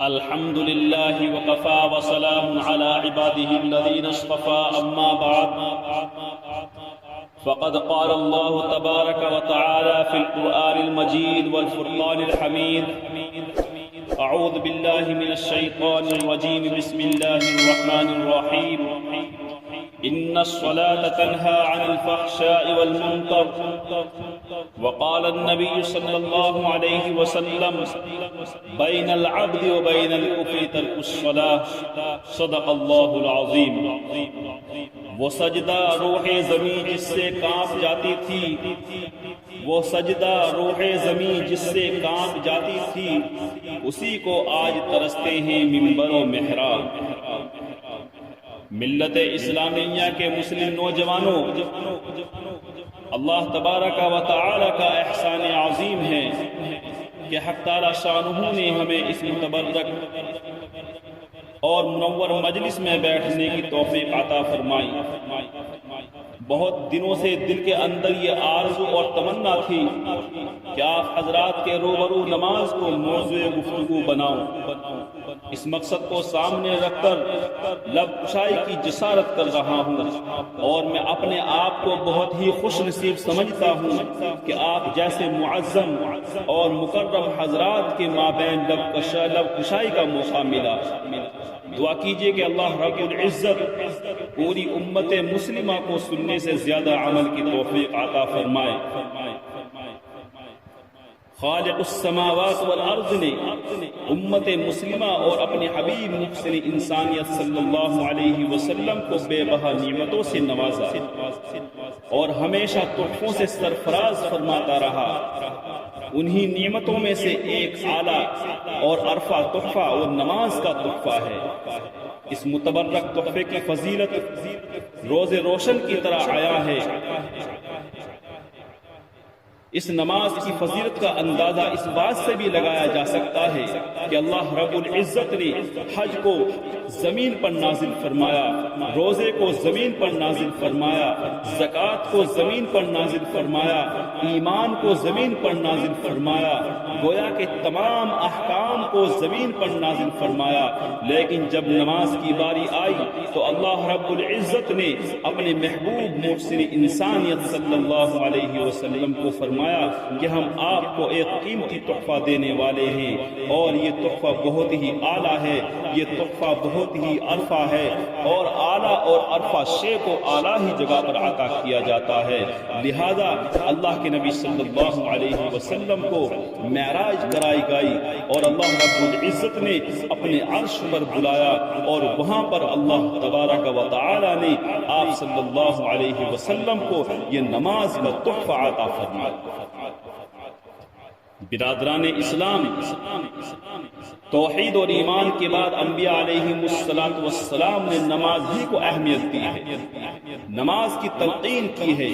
الحمد لله وكفى وسلام على عباده الذين اصطفى أما بعد فقد قال الله تبارك وتعالى في القرآن المجيد والفرقان الحميد أعوذ بالله من الشيطان الرجيم بسم الله الرحمن الرحيم إن الصلاة تنهى عن الفحشاء والمنكر وقال النبي صلى الله عليه وسلم بين العبد وبين الكفر ترك الصلاة صدق الله العظيم. وہ سجدہ روح زمین جس سے کانپ جاتی تھی، وہ سجدہ روح زمین جس سے کانپ جاتی تھی، اسی کو آج ترستے ہیں منبر و محراب. ملت اسلامیہ کے مسلم نوجوانوں، اللہ تبارک و تعالی کا احسان عظیم ہے کہ حق تعالی شانہ نے ہمیں اس متبرک اور منور مجلس میں بیٹھنے کی توفیق عطا فرمائی. بہت دنوں سے دل کے اندر یہ آرزو اور تمنا تھی کہ آپ حضرات کے روبرو نماز کو موضوع گفتگو بناؤں. اس مقصد کو سامنے رکھ کر لب کشائی کی جسارت کر رہا ہوں، اور میں اپنے آپ کو بہت ہی خوش نصیب سمجھتا ہوں کہ آپ جیسے معظم اور مکرم حضرات کے مابین لب کشائی کا موقع ملا. دعا کیجئے کہ اللہ رب العزت پوری امت مسلمہ کو سننے سے زیادہ عمل کی توفیق عطا فرمائے. خالق السماوات والارض نے امت مسلمہ اور اپنے حبیب محسن انسانیت صلی اللہ علیہ وسلم کو بے بہا نعمتوں سے نوازا اور ہمیشہ تحفوں سے سرفراز فرماتا رہا. انہی نعمتوں میں سے ایک اعلیٰ اور عرفہ تحفہ اور نماز کا تحفہ ہے. اس متبرک تحفے کی فضیلت روز روشن کی طرح آیا ہے. اس نماز کی فضیلت کا اندازہ اس بات سے بھی لگایا جا سکتا ہے کہ اللہ رب العزت نے حج کو زمین پر نازل فرمایا، روزے کو زمین پر نازل فرمایا، زکوٰۃ کو زمین پر نازل فرمایا، ایمان کو زمین پر نازل فرمایا، گویا کہ تمام احکام کو زمین پر نازل فرمایا. لیکن جب نماز کی باری آئی تو اللہ رب العزت نے اپنے محبوب محسن انسانیت صلی اللہ علیہ وسلم کو فرمایا کہ ہم آپ کو ایک قیمتی تحفہ دینے والے ہیں، اور یہ تحفہ بہت ہی اعلیٰ ہے، یہ تحفہ بہت ہی عرفہ ہے، اور اعلیٰ اور عرفہ شے کو اعلیٰ ہی جگہ پر عطا کیا جاتا ہے. لہذا اللہ کے نبی صلی اللہ علیہ وسلم کو معراج کرائی گئی اور اللہ رب العزت نے اپنے عرش پر بلایا، اور وہاں پر اللہ تبارک و تعالی نے آپ صلی اللہ علیہ وسلم کو یہ نماز کا تحفہ عطا فرمایا. برادران اسلام، توحید اور ایمان کے بعد انبیاء علیہ السلام نے نماز ہی کو اہمیت دی ہے، نماز کی تلقین کی ہے.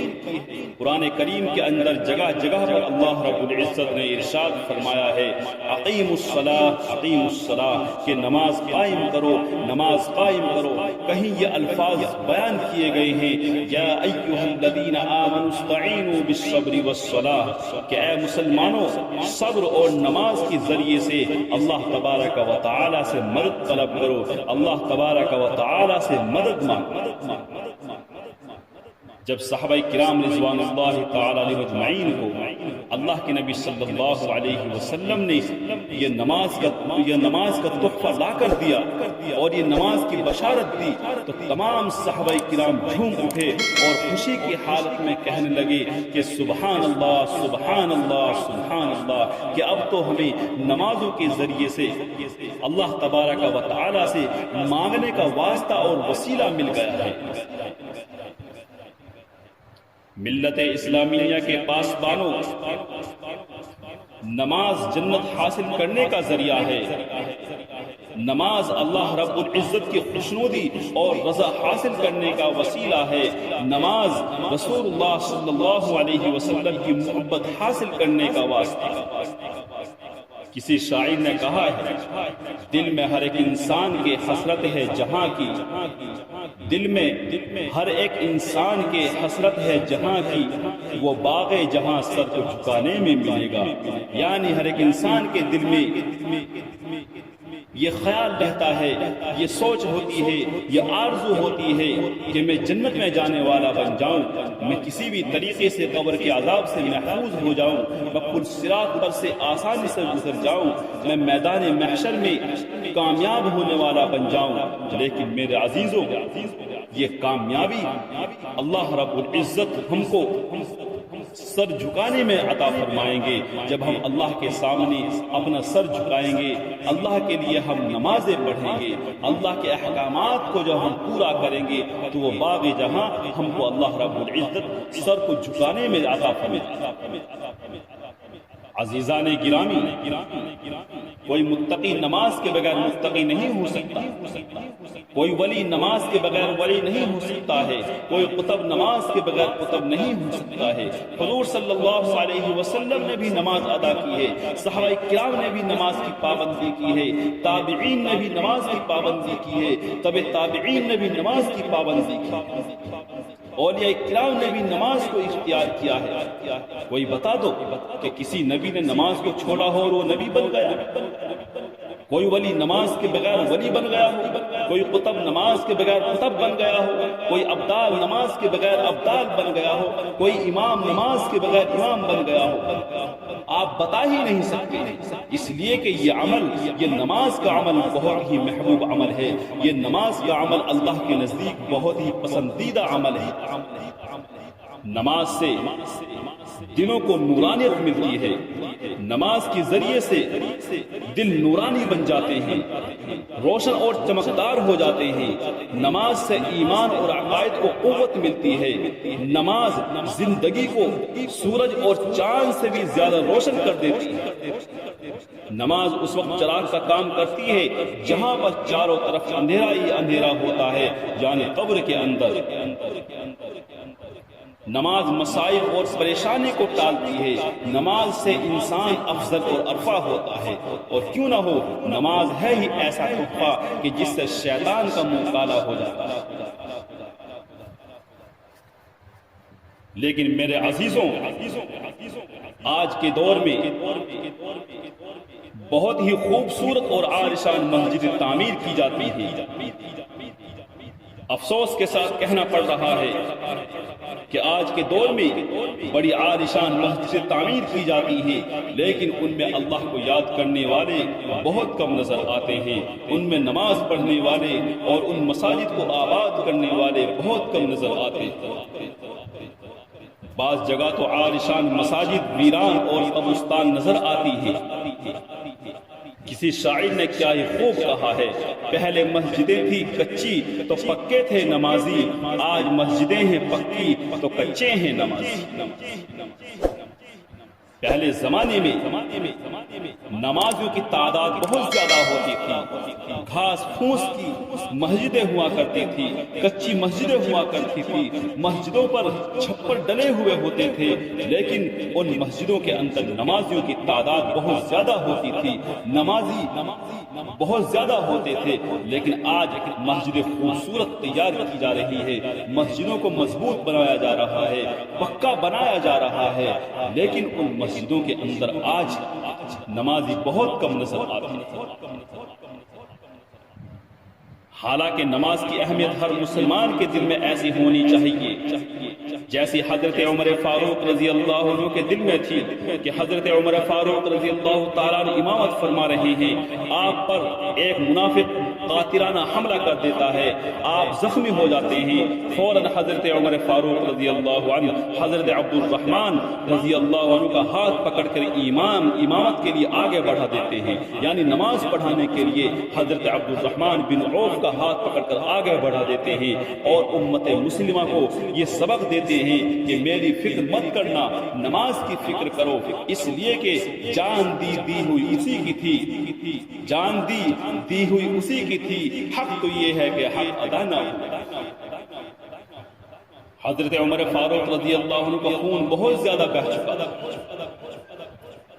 قرآن کریم کے اندر جگہ جگہ پر اللہ رب العزت نے ارشاد فرمایا ہے اقیموا الصلاۃ اقیموا الصلاۃ، کہ نماز قائم کرو، نماز قائم کرو. کہیں یہ الفاظ بیان کیے گئے ہیں یا ایھا الذین آمنوا استعینوا بالصبر والصلاۃ، کہ اے مسلمانوں صبر اور نماز کے ذریعے سے اللہ تبارک و تعالی سے مدد طلب کرو، اللہ تبارک و تعالی سے مدد مانگو. جب صحابہ کرام رضوان اللہ تعالی علیہ اجمعین کو اللہ کے نبی صلی اللہ علیہ وسلم نے یہ نماز کا تحفہ لا کر دیا اور یہ نماز کی بشارت دی تو تمام صحابہ کرام جھوم اٹھے اور خوشی کی حالت میں کہنے لگے کہ سبحان اللہ سبحان اللہ سبحان اللہ، کہ اب تو ہمیں نمازوں کے ذریعے سے اللہ تبارک و تعالی سے مانگنے کا واسطہ اور وسیلہ مل گیا ہے. ملت اسلامیہ کے پاسبانوں، نماز جنت حاصل کرنے کا ذریعہ ہے. نماز اللہ رب العزت کی خوشنودی اور رضا حاصل کرنے کا وسیلہ ہے. نماز رسول اللہ صلی اللہ علیہ وسلم کی محبت حاصل کرنے کا واسطہ. کسی شاعر نے کہا ہے دل میں ہر ایک انسان کے حسرت ہے جہاں کی، دل میں ہر ایک انسان کے حسرت ہے جہاں کی، وہ باغ جہاں سر کو جھکانے میں ملے گا. یعنی ہر ایک انسان کے دل میں یہ خیال رہتا ہے، یہ سوچ ہوتی ہے، یہ آرزو ہوتی ہے کہ میں جنت میں جانے والا بن جاؤں، میں کسی بھی طریقے سے قبر کے عذاب سے محفوظ ہو جاؤں، میں پل صراط پر سے آسانی سے گزر جاؤں، میں میدان محشر میں کامیاب ہونے والا بن جاؤں۔ لیکن میرے عزیزوں، یہ کامیابی اللہ رب العزت ہم کو سر جھکانے میں عطا فرمائیں گے، جب ہم اللہ کے سامنے اپنا سر جھکائیں گے، اللہ کے لیے ہم نمازیں پڑھیں گے، اللہ کے احکامات کو جب ہم پورا کریں گے تو وہ باغ جہاں ہم کو اللہ رب العزت سر کو جھکانے میں عطا فرمائے گا۔ عزیزان گرامی، کوئی متقی نماز کے بغیر متقی نہیں ہو سکتا، کوئی ولی نماز کے بغیر ولی نہیں ہو سکتا ہے، کوئی قطب نماز کے بغیر قطب نہیں ہو سکتا ہے۔ حضور صلی اللہ علیہ وسلم نے بھی نماز ادا کی ہے، صحابہ کرام نے بھی نماز کی پابندی کی ہے، تابعین نے بھی نماز کی پابندی کی ہے، تبع تابعین نے بھی نماز کی پابندی کی ہے، اولیاء کرام نے بھی نماز کو اختیار کیا ہے۔ کوئی بتا دو کہ کسی نبی نے نماز کو چھوڑا ہو اور وہ نبی بن گیا؟ کوئی ولی نماز کے بغیر ولی بن گیا ہو، کوئی قطب نماز کے بغیر قطب بن گیا ہو، کوئی ابدال نماز کے بغیر ابدال بن گیا ہو، کوئی امام نماز کے بغیر امام بن گیا ہو؟ آپ بتا ہی نہیں سکتے، اس لیے کہ یہ عمل، یہ نماز کا عمل بہت ہی محبوب عمل ہے، یہ نماز کا عمل اللہ کے نزدیک بہت ہی پسندیدہ عمل ہے۔ نماز سے دلوں کو نورانیت ملتی ہے، نماز کے ذریعے سے دل نورانی بن جاتے ہیں، روشن اور چمکدار ہو جاتے ہیں، نماز سے ایمان اور عقائد کو قوت ملتی ہے، نماز زندگی کو سورج اور چاند سے بھی زیادہ روشن کر دیتی ہے۔ نماز اس وقت چراغ کا کام کرتی ہے جہاں پر چاروں طرف اندھیرا ہی اندھیرا ہوتا ہے، یعنی قبر کے اندر۔ نماز مسائل اور پریشانی کو ٹالتی ہے، نماز سے انسان افضل اور ارفع ہوتا ہے، اور کیوں نہ ہو، نماز ہے ہی ایسا تحفہ کہ جس سے شیطان کا منہ کالا ہو جاتا ہے۔ لیکن میرے عزیزوں، آج کے دور میں بہت ہی خوبصورت اور عالیشان مسجد تعمیر کی جاتی ہے۔ افسوس کے ساتھ کہنا پڑ رہا ہے کہ آج کے دور میں بڑی عالیشان مسجد تعمیر کی جاتی ہے، لیکن ان میں اللہ کو یاد کرنے والے بہت کم نظر آتے ہیں، ان میں نماز پڑھنے والے اور ان مساجد کو آباد کرنے والے بہت کم نظر آتے ہیں۔ بعض جگہ تو عالیشان مساجد ویران اور قبرستان نظر آتی ہے۔ کسی شاعر نے کیا ہی خوب کہا ہے، پہلے مسجدیں تھی کچی تو پکے تھے نمازی، آج مسجدیں ہیں پکی تو کچے ہیں نمازی۔ پہلے زمانے میں نمازیوں کی تعداد بہت زیادہ ہوتی تھی، گھاس پھوس کی مسجدیں ہوا کرتی تھی، کچی مسجدیں ہوا کرتی تھی، مسجدوں پر چھپر ڈلے ہوئے ہوتے تھے، لیکن ان مسجدوں کے اندر نمازیوں کی تعداد بہت زیادہ ہوتی تھی، نمازی بہت زیادہ ہوتے تھے۔ لیکن آج مسجد خوبصورت تیار کی جا رہی ہے، مسجدوں کو مضبوط بنایا جا رہا ہے، پکا بنایا جا رہا ہے، لیکن ان مسجدوں کے اندر آج نمازی بہت کم نظر آتے ہیں۔ حالانکہ نماز کی اہمیت ہر مسلمان کے دل میں ایسی ہونی چاہیے جیسی حضرت عمر فاروق رضی اللہ عنہ کے دل میں تھی، کہ حضرت عمر فاروق رضی اللہ تعالیٰ عنہ امامت فرما رہے ہیں، آپ پر ایک منافق قاتلانہ حملہ کر دیتا ہے، آپ زخمی ہو جاتے ہیں، فوراً حضرت عمر فاروق رضی اللہ عنہ حضرت عبد الرحمن رضی اللہ عنہ کا ہاتھ پکڑ کر امامت کے لیے آگے بڑھا دیتے ہیں، یعنی نماز پڑھانے کے لیے حضرت عبد الرحمن بن عوف کا ہاتھ پکڑ کر آگے بڑھا دیتے ہیں، اور امت مسلمہ کو یہ سبق دیتے ہیں کہ میری فکر مت کرنا، نماز کی فکر کرو، اس لیے کہ جان دی ہوئی اسی کی تھی، جان دی ہوئی اسی کی تھی، حق تو یہ ہے کہ حق ادا نہ ہو۔ حضرت عمر فاروق رضی اللہ عنہ کا خون بہت زیادہ بہہ چکا تھا،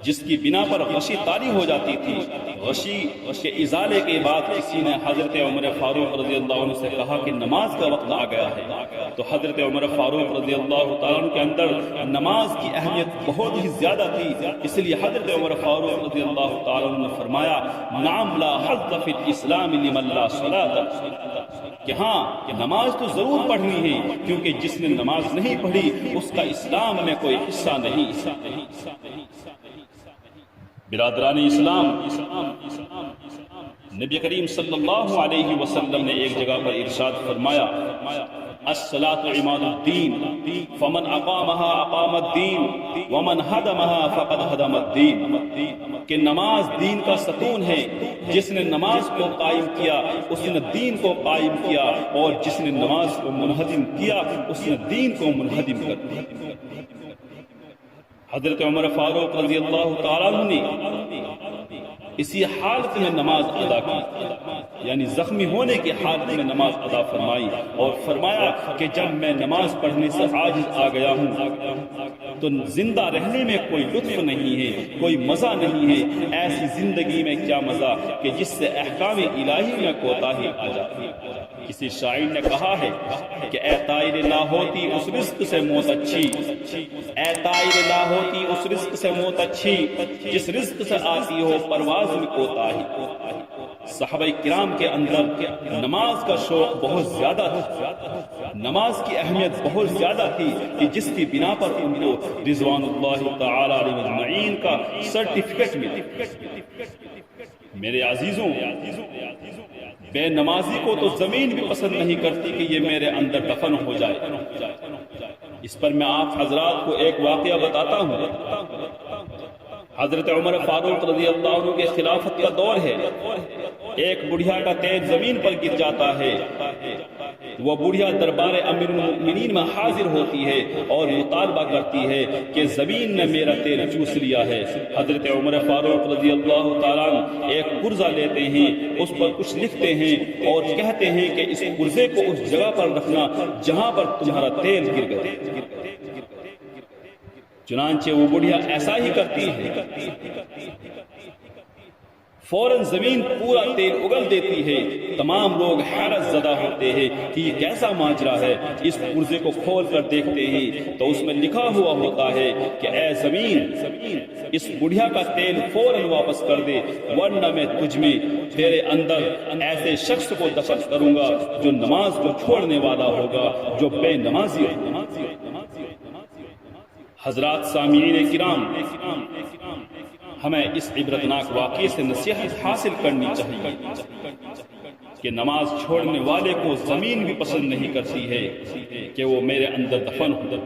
جس کی بنا پر غشی طاری ہو جاتی تھی۔ غشی کے ازالے کے بعد کسی نے حضرت عمر فاروق رضی اللہ عنہ سے کہا کہ نماز کا وقت آ گیا ہے، تو حضرت عمر فاروق رضی اللہ تعالیٰ عنہ کے اندر نماز کی اہمیت بہت ہی زیادہ تھی، اس لیے حضرت عمر فاروق رضی اللہ تعالیٰ عنہ نے فرمایا نعم لا حظ فی الاسلام لمن لا صلاۃ، کہ ہاں نماز تو ضرور پڑھنی ہے، کیونکہ جس نے نماز نہیں پڑھی اس کا اسلام میں کوئی حصہ نہیں۔ برادران اسلام، نبی کریم صلی اللہ علیہ وسلم نے ایک جگہ پر ارشاد فرمایا الصلاۃ عماد الدین فمن اقامها اقام الدین ومن هدمها فقد هدم الدین، کہ نماز دین کا ستون ہے، جس نے نماز کو قائم کیا اس نے دین کو قائم کیا، اور جس نے نماز کو منہدم کیا اس نے دین کو منہدم کر دیا۔ حضرت عمر فاروق رضی اللہ تعالیٰ عنہ نے اسی حالت میں نماز ادا کی، یعنی زخمی ہونے کی حالت میں نماز ادا فرمائی، اور فرمایا کہ جب میں نماز پڑھنے سے عاجز آ گیا ہوں تو زندہ رہنے میں کوئی لطف نہیں ہے، کوئی مزہ نہیں ہے، ایسی زندگی میں کیا مزہ کہ جس سے احکام الہی میں کوتاہی آ جاتی ہے۔ کسی شاعر نے کہا ہے کہ اے طائر لا ہوتی اس رزق سے موت اچھی، اے طائر لا ہوتی اس رزق سے موت اچھی، جس رزق سے آتی ہو پرواز میں کوتاہی۔ صحابہ کرام کے اندر نماز کا شوق بہت زیادہ تھا، نماز کی اہمیت بہت زیادہ تھی کہ جس کی بنا پر ان کو رضوان اللہ تعالی علیہ اجمعین کا سرٹیفکیٹ ملا۔ میرے عزیزوں، بے نمازی کو تو زمین بھی پسند نہیں کرتی کہ یہ میرے اندر دفن ہو جائے۔ اس پر میں آپ حضرات کو ایک واقعہ بتاتا ہوں۔ حضرت عمر فاروق رضی اللہ عنہ کے خلافت کا دور ہے، ایک بڑھیا کا تیل زمین پر گر جاتا ہے، وہ بڑھیا دربار امیر المؤمنین میں حاضر ہوتی ہے اور مطالبہ کرتی ہے کہ زمین نے میرا تیل چوس لیا ہے۔ حضرت عمر فاروق رضی اللہ تعالیٰ عنہ ایک پرزہ لیتے ہیں، اس پر کچھ لکھتے ہیں اور کہتے ہیں کہ اس پرزے کو اس جگہ پر رکھنا جہاں پر تمہارا تیل گر گیا۔ چنانچہ وہ بڑھیا ایسا ہی کرتی ہے، فوراً زمین پورا تیل اگل دیتی ہے۔ تمام لوگ حیرت زدہ ہوتے ہیں کہ یہ کیسا ماجرا ہے۔ اس پرزے کو کھول کر دیکھتے ہیں تو اس میں لکھا ہوا ہوتا ہے کہ اے زمین، اس بڑھیا کا تیل فوراً واپس کر دے، ورنہ میں تجھ میں تیرے اندر ایسے شخص کو دفن کروں گا جو نماز کو چھوڑنے والا ہوگا، جو بے نمازی ہوگا۔ حضرات سامعین کرام، ہمیں اس عبرتناک واقعے سے نصیحت حاصل کرنی چاہیے کہ نماز چھوڑنے والے کو زمین بھی پسند نہیں کرتی ہے کہ وہ میرے اندر دفن ہو۔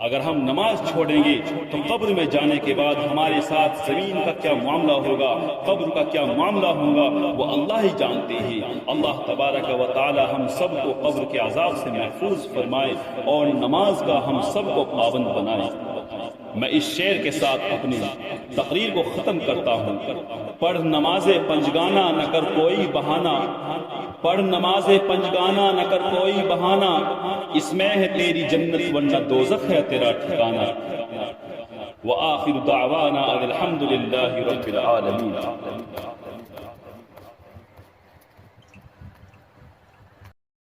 اگر ہم نماز چھوڑیں گے تو قبر میں جانے کے بعد ہمارے ساتھ زمین کا کیا معاملہ ہوگا، قبر کا کیا معاملہ ہوگا، وہ اللہ ہی جانتے ہیں۔ اللہ تبارک و تعالی ہم سب کو قبر کے عذاب سے محفوظ فرمائے اور نماز کا ہم سب کو پابند بنائے۔ میں اس شعر کے ساتھ اپنی تقریر کو ختم کرتا ہوں۔ پڑھ نماز پنجگانہ نہ کر کوئی بہانہ، پڑھ نماز پنجگانہ نہ کر کوئی بہانہ، اس میں ہے تیری جنت ورنہ دوزخ ہے تیرا ٹھکانہ۔ وآخر دعوانا الحمد للہ رب العالمین۔